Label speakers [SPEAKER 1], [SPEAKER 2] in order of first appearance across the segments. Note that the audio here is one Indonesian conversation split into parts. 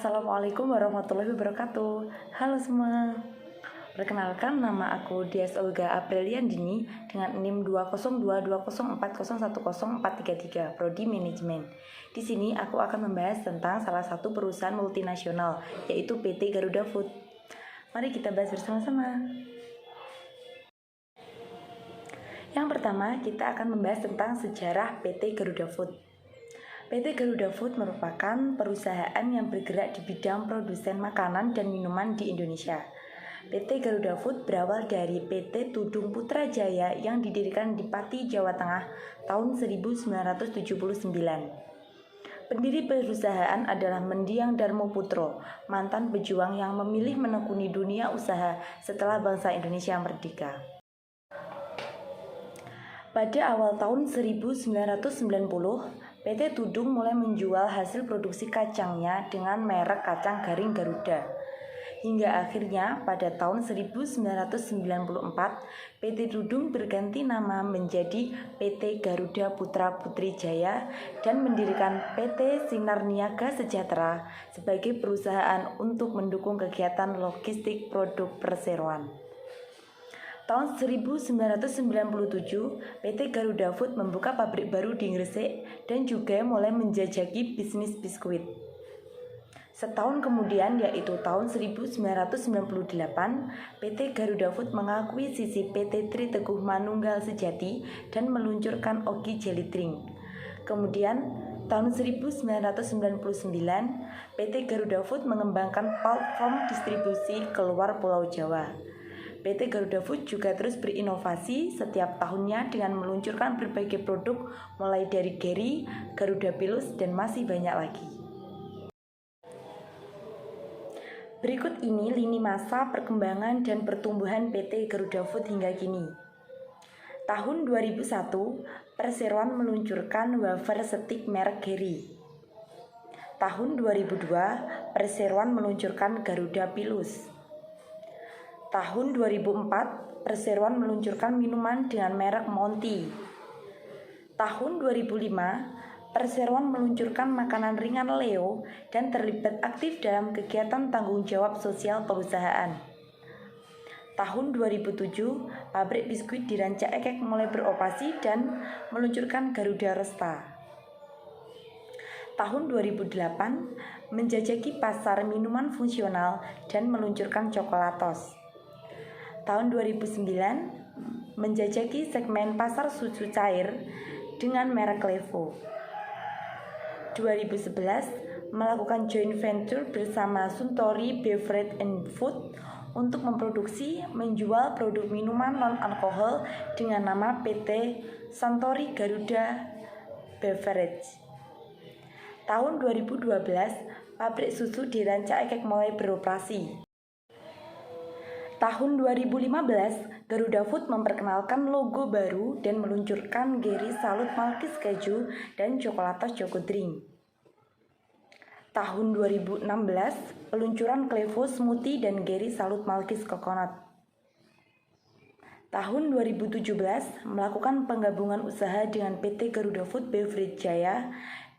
[SPEAKER 1] Assalamualaikum warahmatullahi wabarakatuh. Halo semua. Perkenalkan, nama aku Dias Olga Apriliandini dengan NIM 2022040104333 Prodi Manajemen. Di sini aku akan membahas tentang salah satu perusahaan multinasional, yaitu PT Garuda Food. Mari kita bahas bersama-sama. Yang pertama, kita akan membahas tentang sejarah PT Garuda Food. PT Garuda Food merupakan perusahaan yang bergerak di bidang produsen makanan dan minuman di Indonesia. PT Garuda Food berawal dari PT Tudung Putrajaya yang didirikan di Pati, Jawa Tengah tahun 1979. Pendiri perusahaan adalah Mendiang Darmo Putro, mantan pejuang yang memilih menekuni dunia usaha setelah bangsa Indonesia merdeka. Pada awal tahun 1990, PT Tudung mulai menjual hasil produksi kacangnya dengan merek kacang garing Garuda. Hingga akhirnya pada tahun 1994, PT Tudung berganti nama menjadi PT Garuda Putra Putri Jaya dan mendirikan PT Sinar Niaga Sejahtera sebagai perusahaan untuk mendukung kegiatan logistik produk perseroan. Tahun 1997, PT Garuda Food membuka pabrik baru di Gresik dan juga mulai menjajaki bisnis biskuit. Setahun kemudian, yaitu tahun 1998, PT Garuda Food mengakui sisi PT Tri Teguh Manunggal Sejati dan meluncurkan Ogi Jelly Drink. Kemudian, tahun 1999, PT Garuda Food mengembangkan platform distribusi keluar Pulau Jawa. PT Garuda Food juga terus berinovasi setiap tahunnya dengan meluncurkan berbagai produk mulai dari Geri, Garuda Pilus, dan masih banyak lagi. Berikut ini lini masa perkembangan dan pertumbuhan PT Garuda Food hingga kini. Tahun 2001, Perseroan meluncurkan wafer stik merek Geri. Tahun 2002, Perseroan meluncurkan Garuda Pilus. Tahun 2004, Perseroan meluncurkan minuman dengan merek Monty. Tahun 2005, Perseroan meluncurkan makanan ringan Leo dan terlibat aktif dalam kegiatan tanggung jawab sosial perusahaan. Tahun 2007, pabrik biskuit di Ranca Ekek mulai beroperasi dan meluncurkan Garuda Resta. Tahun 2008, menjajaki pasar minuman fungsional dan meluncurkan Coklatos. Tahun 2009, menjajaki segmen pasar susu cair dengan merek Levo. 2011, melakukan joint venture bersama Suntory Beverage and Food untuk memproduksi menjual produk minuman non-alkohol dengan nama PT Suntory Garuda Beverage. Tahun 2012, pabrik susu di Ranca Ekek mulai beroperasi. Tahun 2015, Garuda Food memperkenalkan logo baru dan meluncurkan Geri Salut Malkis Keju dan Coklatos Choco Drink. Tahun 2016, peluncuran Klevo Smoothie dan Geri Salut Malkis Coconut. Tahun 2017, melakukan penggabungan usaha dengan PT Garuda Food Beverage Jaya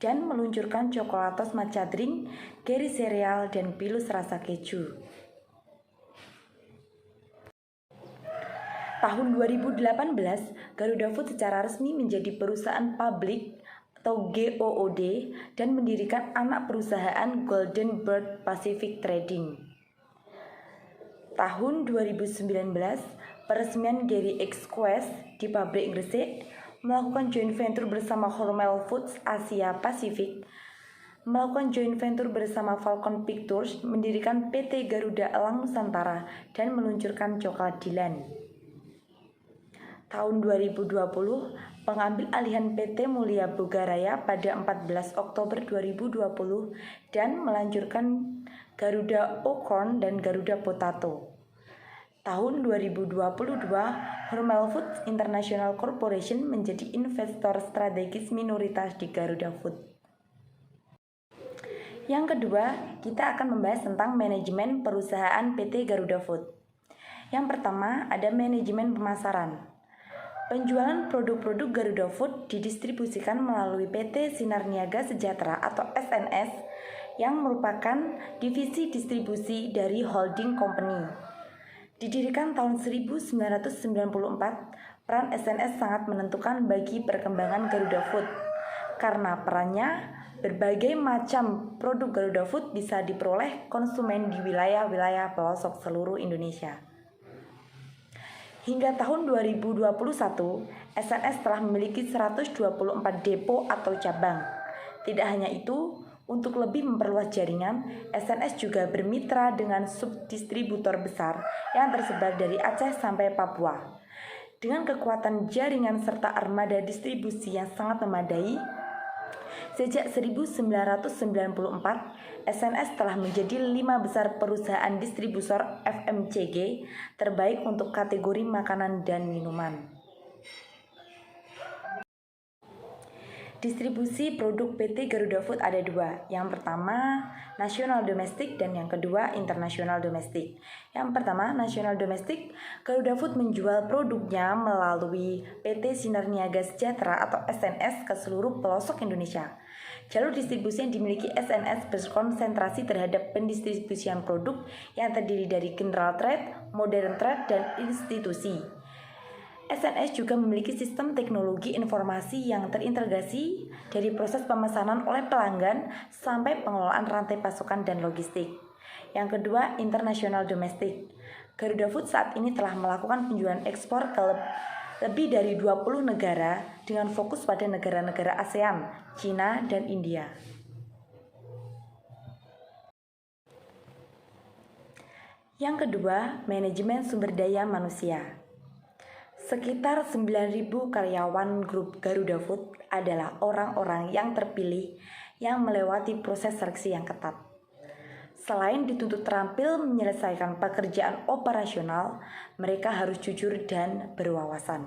[SPEAKER 1] dan meluncurkan Coklatos Matcha Drink, Geri Cereal, dan Pilus Rasa Keju. Tahun 2018, Garuda Food secara resmi menjadi perusahaan publik atau GOOD dan mendirikan anak perusahaan Golden Bird Pacific Trading. Tahun 2019, peresmian Geri Exquest di pabrik Gresik, melakukan joint venture bersama Hormel Foods Asia Pasifik, melakukan joint venture bersama Falcon Pictures, mendirikan PT Garuda Elang Nusantara, dan meluncurkan Coklat Dilan. Tahun 2020, pengambil alihan PT Mulia Bogaraya pada 14 Oktober 2020 dan melanjutkan Garuda Ocorn dan Garuda Potato. Tahun 2022, Hormel Foods International Corporation menjadi investor strategis minoritas di Garuda Food. Yang kedua, kita akan membahas tentang manajemen perusahaan PT Garuda Food. Yang pertama, ada manajemen pemasaran. Penjualan produk-produk Garuda Food didistribusikan melalui PT Sinar Niaga Sejahtera atau SNS yang merupakan divisi distribusi dari holding company. Didirikan tahun 1994, peran SNS sangat menentukan bagi perkembangan Garuda Food. Karena perannya, berbagai macam produk Garuda Food bisa diperoleh konsumen di wilayah-wilayah pelosok seluruh Indonesia. Hingga tahun 2021, SNS telah memiliki 124 depo atau cabang. Tidak hanya itu, untuk lebih memperluas jaringan, SNS juga bermitra dengan subdistributor besar yang tersebar dari Aceh sampai Papua. Dengan kekuatan jaringan serta armada distribusi yang sangat memadai, sejak 1994, SNS telah menjadi 5 besar perusahaan distributor FMCG terbaik untuk kategori makanan dan minuman. Distribusi produk PT Garuda Food ada dua. Yang pertama, nasional domestik, dan yang kedua, internasional domestik. Yang pertama, nasional domestik, Garuda Food menjual produknya melalui PT Sinar Niaga Sejahtera atau SNS ke seluruh pelosok Indonesia. Jalur distribusi yang dimiliki SNS berkonsentrasi terhadap pendistribusian produk yang terdiri dari general trade, modern trade, dan institusi. SNS juga memiliki sistem teknologi informasi yang terintegrasi dari proses pemesanan oleh pelanggan sampai pengelolaan rantai pasokan dan logistik. Yang kedua, internasional domestik. Garuda Food saat ini telah melakukan penjualan ekspor ke lebih dari 20 negara dengan fokus pada negara-negara ASEAN, Cina, dan India. Yang kedua, manajemen sumber daya manusia. Sekitar 9.000 karyawan grup Garuda Food adalah orang-orang yang terpilih yang melewati proses seleksi yang ketat. Selain dituntut terampil menyelesaikan pekerjaan operasional, mereka harus jujur dan berwawasan.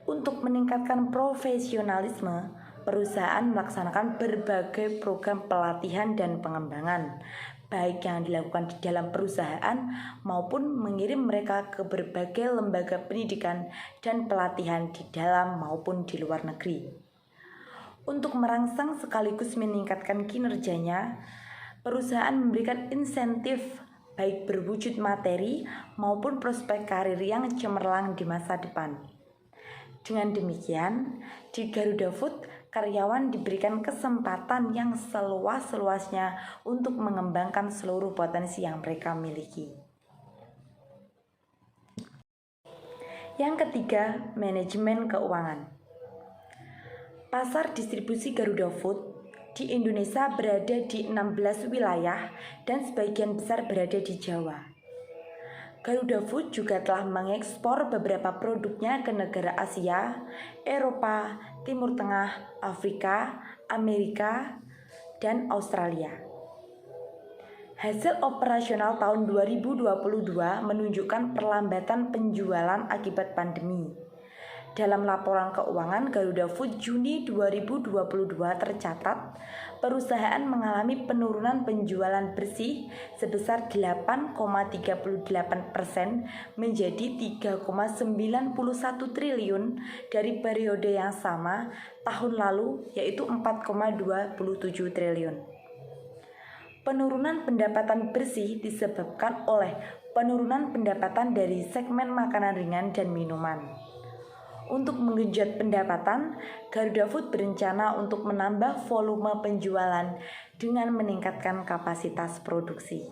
[SPEAKER 1] Untuk meningkatkan profesionalisme, perusahaan melaksanakan berbagai program pelatihan dan pengembangan, baik yang dilakukan di dalam perusahaan maupun mengirim mereka ke berbagai lembaga pendidikan dan pelatihan di dalam maupun di luar negeri. Untuk merangsang sekaligus meningkatkan kinerjanya, perusahaan memberikan insentif baik berwujud materi maupun prospek karir yang cemerlang di masa depan. Dengan demikian, di Garuda Food, karyawan diberikan kesempatan yang seluas-luasnya untuk mengembangkan seluruh potensi yang mereka miliki. Yang ketiga, manajemen keuangan. Pasar distribusi Garuda Food di Indonesia berada di 16 wilayah dan sebagian besar berada di Jawa. Garuda Food juga telah mengekspor beberapa produknya ke negara Asia, Eropa, Timur Tengah, Afrika, Amerika, dan Australia. Hasil operasional tahun 2022 menunjukkan perlambatan penjualan akibat pandemi. Dalam laporan keuangan Garuda Food Juni 2022 tercatat, perusahaan mengalami penurunan penjualan bersih sebesar 8,38% menjadi 3,91 triliun dari periode yang sama tahun lalu, yaitu 4,27 triliun. Penurunan pendapatan bersih disebabkan oleh penurunan pendapatan dari segmen makanan ringan dan minuman. Untuk menggenjot pendapatan, Garuda Food berencana untuk menambah volume penjualan dengan meningkatkan kapasitas produksi.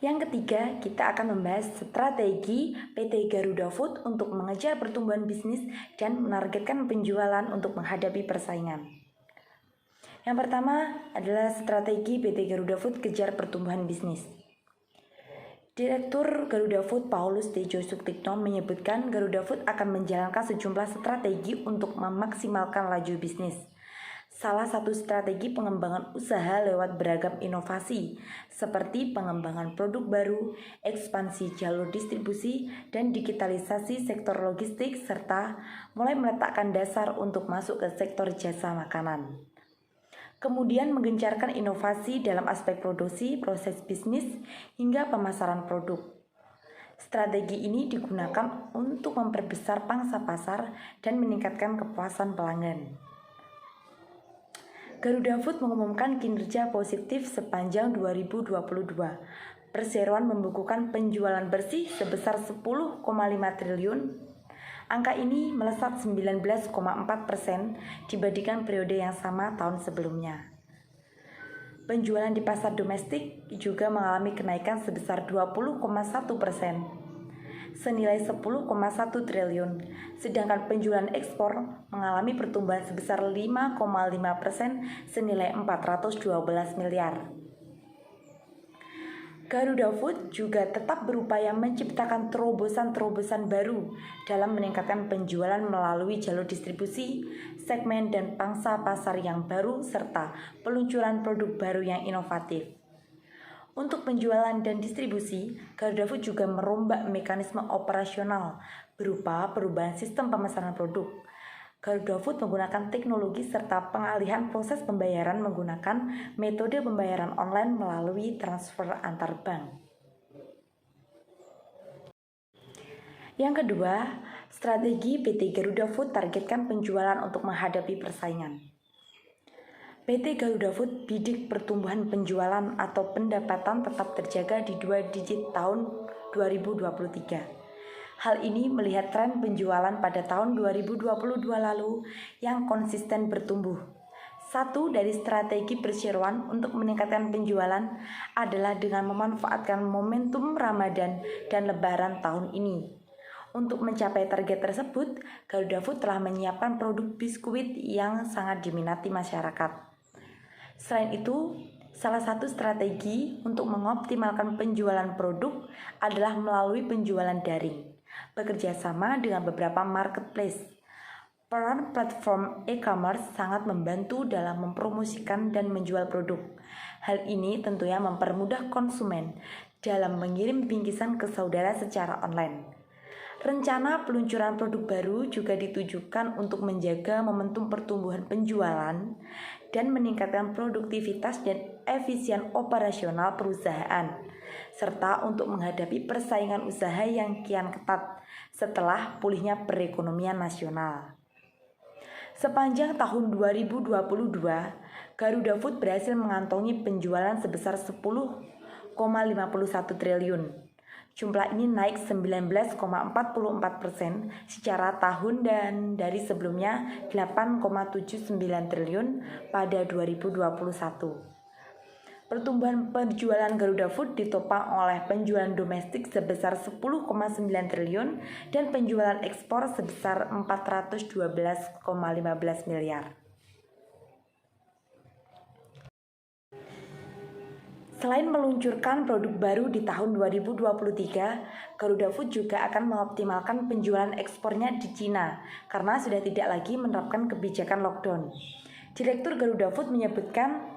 [SPEAKER 1] Yang ketiga, kita akan membahas strategi PT Garuda Food untuk mengejar pertumbuhan bisnis dan menargetkan penjualan untuk menghadapi persaingan. Yang pertama adalah strategi PT Garuda Food kejar pertumbuhan bisnis. Direktur Garuda Food Paulus Tejo Suktikno menyebutkan Garuda Food akan menjalankan sejumlah strategi untuk memaksimalkan laju bisnis. Salah satu strategi pengembangan usaha lewat beragam inovasi, seperti pengembangan produk baru, ekspansi jalur distribusi, dan digitalisasi sektor logistik, serta mulai meletakkan dasar untuk masuk ke sektor jasa makanan. Kemudian menggencarkan inovasi dalam aspek produksi, proses bisnis, hingga pemasaran produk. Strategi ini digunakan untuk memperbesar pangsa pasar dan meningkatkan kepuasan pelanggan. Garuda Food mengumumkan kinerja positif sepanjang 2022. Perseroan membukukan penjualan bersih sebesar 10,5 triliun. Angka ini melesat 19,4% dibandingkan periode yang sama tahun sebelumnya. Penjualan di pasar domestik juga mengalami kenaikan sebesar 20,1%. Senilai 10,1 triliun, sedangkan penjualan ekspor mengalami pertumbuhan sebesar 5,5% senilai 412 miliar. Garuda Food juga tetap berupaya menciptakan terobosan-terobosan baru dalam meningkatkan penjualan melalui jalur distribusi, segmen dan pangsa pasar yang baru, serta peluncuran produk baru yang inovatif. Untuk penjualan dan distribusi, Garuda Food juga merombak mekanisme operasional berupa perubahan sistem pemesanan produk. Garuda Food menggunakan teknologi serta pengalihan proses pembayaran menggunakan metode pembayaran online melalui transfer antar bank. Yang kedua, strategi PT Garuda Food targetkan penjualan untuk menghadapi persaingan. PT Garuda Food bidik pertumbuhan penjualan atau pendapatan tetap terjaga di 2 digit tahun 2023. Hal ini melihat tren penjualan pada tahun 2022 lalu yang konsisten bertumbuh. Satu dari strategi perseroan untuk meningkatkan penjualan adalah dengan memanfaatkan momentum Ramadan dan Lebaran tahun ini. Untuk mencapai target tersebut, Garuda Food telah menyiapkan produk biskuit yang sangat diminati masyarakat. Selain itu, salah satu strategi untuk mengoptimalkan penjualan produk adalah melalui penjualan daring, bekerja sama dengan beberapa marketplace. Peran platform e-commerce sangat membantu dalam mempromosikan dan menjual produk. Hal ini tentunya mempermudah konsumen dalam mengirim bingkisan ke saudara secara online. Rencana peluncuran produk baru juga ditujukan untuk menjaga momentum pertumbuhan penjualan dan meningkatkan produktivitas dan efisien operasional perusahaan, serta untuk menghadapi persaingan usaha yang kian ketat setelah pulihnya perekonomian nasional. Sepanjang tahun 2022, Garuda Food berhasil mengantongi penjualan sebesar 10,51 triliun. Jumlah ini naik 19,44% secara tahun dan dari sebelumnya 8,79 triliun pada 2021. Pertumbuhan penjualan Garuda Food ditopang oleh penjualan domestik sebesar 10,9 triliun dan penjualan ekspor sebesar 412,15 miliar. Selain meluncurkan produk baru di tahun 2023, Garuda Food juga akan mengoptimalkan penjualan ekspornya di Cina karena sudah tidak lagi menerapkan kebijakan lockdown. Direktur Garuda Food menyebutkan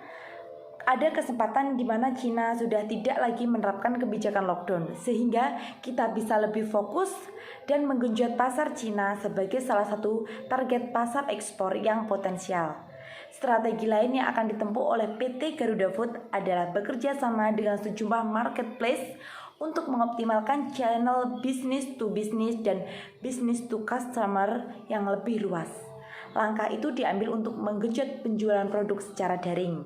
[SPEAKER 1] ada kesempatan di mana Cina sudah tidak lagi menerapkan kebijakan lockdown, sehingga kita bisa lebih fokus dan menggenjot pasar Cina sebagai salah satu target pasar ekspor yang potensial. Strategi lain yang akan ditempuh oleh PT Garuda Food adalah bekerja sama dengan sejumlah marketplace untuk mengoptimalkan channel business to business dan business to customer yang lebih luas. Langkah itu diambil untuk menggenjot penjualan produk secara daring.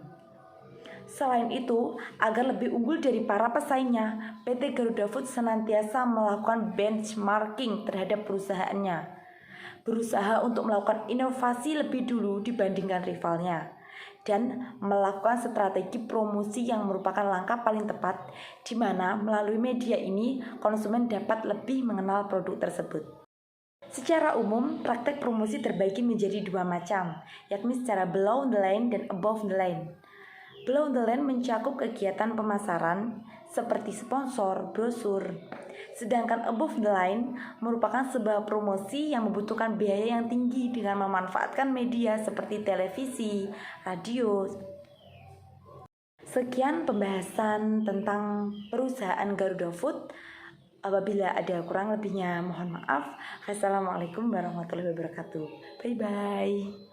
[SPEAKER 1] Selain itu, agar lebih unggul dari para pesaingnya, PT Garuda Food senantiasa melakukan benchmarking terhadap perusahaannya, berusaha untuk melakukan inovasi lebih dulu dibandingkan rivalnya, dan melakukan strategi promosi yang merupakan langkah paling tepat di mana melalui media ini konsumen dapat lebih mengenal produk tersebut. Secara umum, praktek promosi terbagi menjadi dua macam, yakni secara below the line dan above the line. Below the line mencakup kegiatan pemasaran seperti sponsor, brosur. Sedangkan above the line merupakan sebuah promosi yang membutuhkan biaya yang tinggi dengan memanfaatkan media seperti televisi, radio. Sekian pembahasan tentang perusahaan Garuda Food. Apabila ada kurang lebihnya mohon maaf. Wassalamualaikum warahmatullahi wabarakatuh. Bye bye.